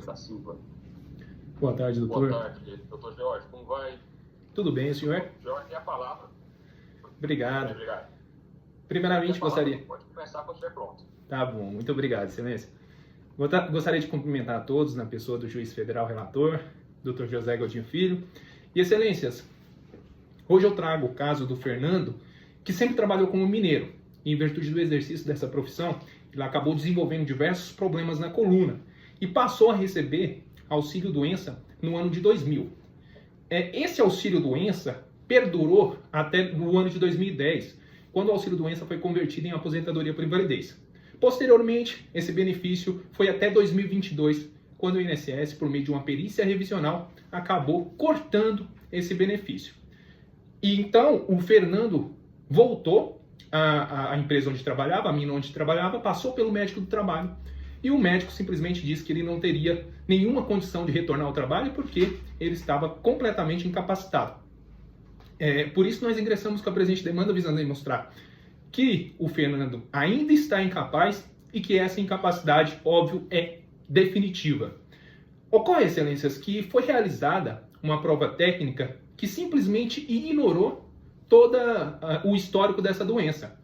Jorge da Silva. Boa tarde, doutor. Boa tarde, doutor Jorge. Como vai? Tudo bem, senhor? Jorge, tem a palavra. Obrigado. Obrigado. Primeiramente, gostaria... Pode começar quando estiver pronto. Tá bom, muito obrigado, excelência. Gostaria de cumprimentar a todos na pessoa do juiz federal relator, Dr. José Godinho Filho. E, excelências, hoje eu trago o caso do Fernando, que sempre trabalhou como mineiro. E, em virtude do exercício dessa profissão, ele acabou desenvolvendo diversos problemas na coluna e passou a receber auxílio-doença no ano de 2000. Esse auxílio-doença perdurou até no ano de 2010, quando o auxílio-doença foi convertido em aposentadoria por invalidez. Posteriormente, esse benefício foi até 2022, quando o INSS, por meio de uma perícia revisional, acabou cortando esse benefício. E então, o Fernando voltou à empresa onde trabalhava, a mina onde trabalhava, passou pelo médico do trabalho, e o médico simplesmente disse que ele não teria nenhuma condição de retornar ao trabalho porque ele estava completamente incapacitado. Por isso nós ingressamos com a presente demanda visando demonstrar que o Fernando ainda está incapaz e que essa incapacidade, óbvio, é definitiva. Ocorre, excelências, que foi realizada uma prova técnica que simplesmente ignorou todo o histórico dessa doença.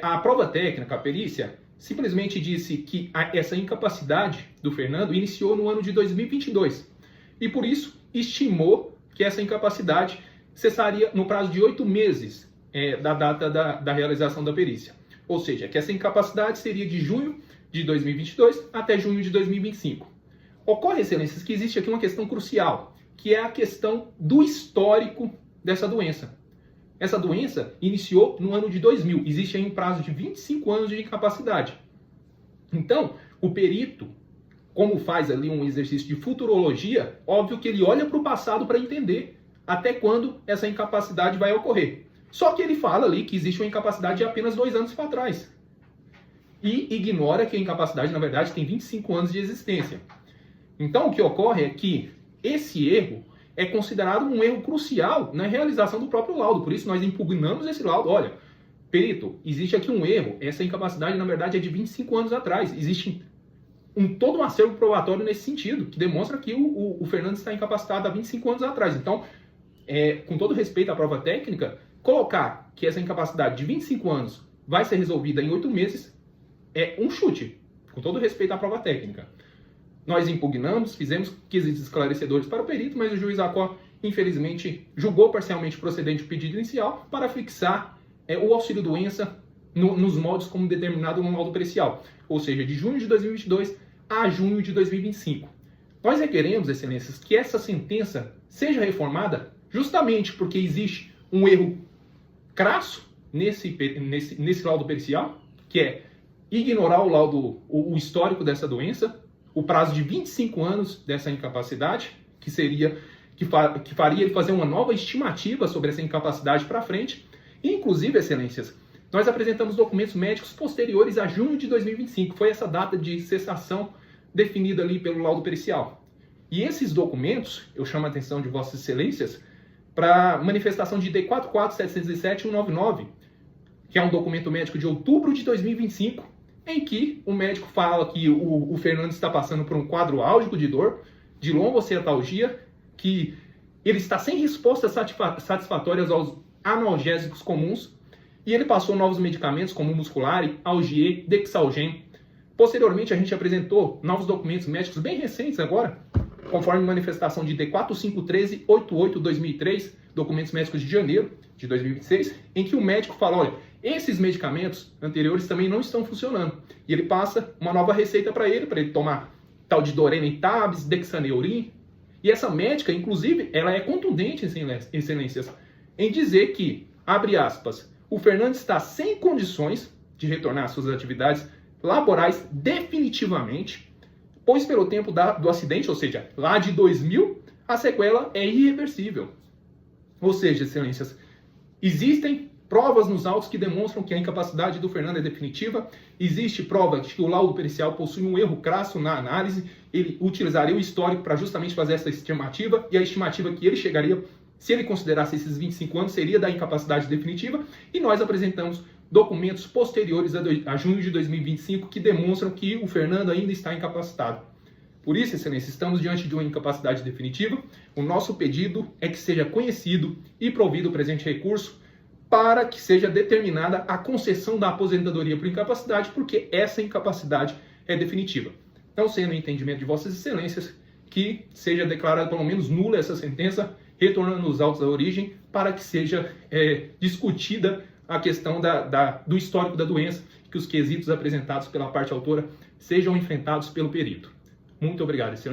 A prova técnica, a perícia, simplesmente disse que essa incapacidade do Fernando iniciou no ano de 2022 e, por isso, estimou que essa incapacidade cessaria no prazo de 8 meses da data da realização da perícia. Ou seja, que essa incapacidade seria de junho de 2022 até junho de 2025. Ocorre, excelências, que existe aqui uma questão crucial, que é a questão do histórico dessa doença. Essa doença iniciou no ano de 2000. Existe aí um prazo de 25 anos de incapacidade. Então, o perito, como faz ali um exercício de futurologia, óbvio que ele olha para o passado para entender até quando essa incapacidade vai ocorrer. Só que ele fala ali que existe uma incapacidade de apenas 2 anos para trás. E ignora que a incapacidade, na verdade, tem 25 anos de existência. Então, o que ocorre é que esse erro é considerado um erro crucial na realização do próprio laudo. Por isso, nós impugnamos esse laudo. Olha, perito, existe aqui um erro. Essa incapacidade, na verdade, é de 25 anos atrás. Existe todo um acervo probatório nesse sentido, que demonstra que o Fernando está incapacitado há 25 anos atrás. Então, com todo respeito à prova técnica, colocar que essa incapacidade de 25 anos vai ser resolvida em 8 meses é um chute, com todo respeito à prova técnica. Nós impugnamos, fizemos quesitos esclarecedores para o perito, mas o juiz Acó, infelizmente, julgou parcialmente procedente o pedido inicial para fixar o auxílio-doença nos moldes como determinado no laudo pericial, ou seja, de junho de 2022 a junho de 2025. Nós requeremos, excelências, que essa sentença seja reformada justamente porque existe um erro crasso nesse laudo pericial, que é ignorar o histórico dessa doença, o prazo de 25 anos dessa incapacidade, que faria ele fazer uma nova estimativa sobre essa incapacidade para frente. E, inclusive, excelências, nós apresentamos documentos médicos posteriores a junho de 2025. Foi essa data de cessação definida ali pelo laudo pericial. E esses documentos, eu chamo a atenção de vossas excelências, para manifestação de ID 44707-199, que é um documento médico de outubro de 2025, em que o médico fala que o Fernando está passando por um quadro álgico de dor, de lombocetalgia, que ele está sem respostas satisfatórias aos analgésicos comuns, e ele passou novos medicamentos como Musculari, Algier, Dexalgen. Posteriormente, a gente apresentou novos documentos médicos bem recentes agora, conforme manifestação de ID 451388-2003, documentos médicos de janeiro de 2026, em que o médico fala, olha, esses medicamentos anteriores também não estão funcionando. E ele passa uma nova receita para ele tomar tal de Dorenentabs, Dexaneurin. E essa médica, inclusive, ela é contundente, excelências, em dizer que, abre aspas, o Fernando está sem condições de retornar às suas atividades laborais definitivamente, pois pelo tempo do acidente, ou seja, lá de 2000, a sequela é irreversível. Ou seja, excelências, existem provas nos autos que demonstram que a incapacidade do Fernando é definitiva, existe prova de que o laudo pericial possui um erro crasso na análise, ele utilizaria o histórico para justamente fazer essa estimativa, e a estimativa que ele chegaria, se ele considerasse esses 25 anos, seria da incapacidade definitiva, e nós apresentamos documentos posteriores a junho de 2025 que demonstram que o Fernando ainda está incapacitado. Por isso, Excelência, estamos diante de uma incapacidade definitiva. O nosso pedido é que seja conhecido e provido o presente recurso para que seja determinada a concessão da aposentadoria por incapacidade, porque essa incapacidade é definitiva. Não sendo o entendimento de Vossas Excelências, que seja declarada pelo menos nula essa sentença, retornando os autos à origem, para que seja discutida a questão do histórico da doença, que os quesitos apresentados pela parte autora sejam enfrentados pelo perito. Muito obrigado, Excelência.